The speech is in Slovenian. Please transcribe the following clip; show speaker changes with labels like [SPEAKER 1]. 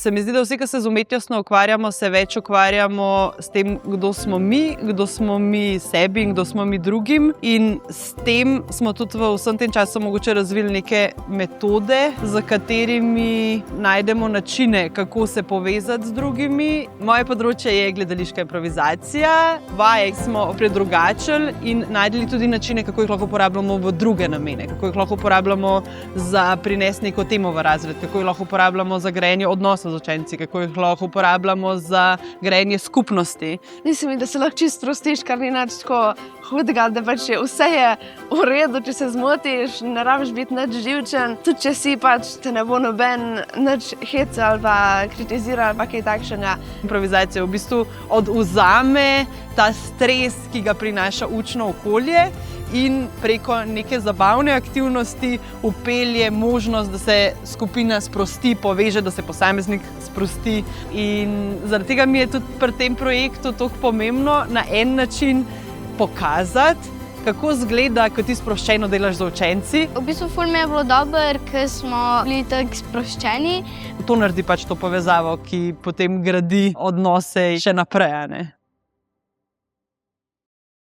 [SPEAKER 1] Se mi zdi, da vsi, ki se z umetnostjo ukvarjamo, se več ukvarjamo s tem, kdo smo mi sebi in kdo smo mi drugim. In s tem smo tudi v vsem tem času mogoče razvili neke metode, za katerimi najdemo načine, kako se povezati z drugimi. Moje področje je gledališka improvizacija. Vaje smo predrugačili in najdeli tudi načine, kako jih lahko uporabljamo v druge namene, kako jih lahko uporabljamo za prinesti neko temo v razred, kako jih lahko uporabljamo za grajenje odnosov z učenci, kako jih lahko uporabljamo za grajenje skupnosti.
[SPEAKER 2] Mislim, da se lahko čisto sprostiš, kar ni nič tako hudega, da pač vse je v redu, če se zmotiš, ne rabiš biti nič živčen. Tudi če si, pač te ne bo noben nič heca ali pa kritizira ali pa kaj takšnega.
[SPEAKER 1] Improvizacija v bistvu odvzame ta stres, ki ga prinaša učno okolje, in preko neke zabavne aktivnosti vpelje možnost, da se skupina sprosti, poveže, da se posameznik sprosti. In zaradi tega mi je tudi pri tem projektu toliko pomembno na en način pokazati, kako izgleda, ko ti sproščeno delaš z učenci.
[SPEAKER 3] V bistvu ful mi je bilo dobro, ker smo bili tako sproščeni.
[SPEAKER 1] To naredi pač to povezavo, ki potem gradi odnose še naprej, a ne?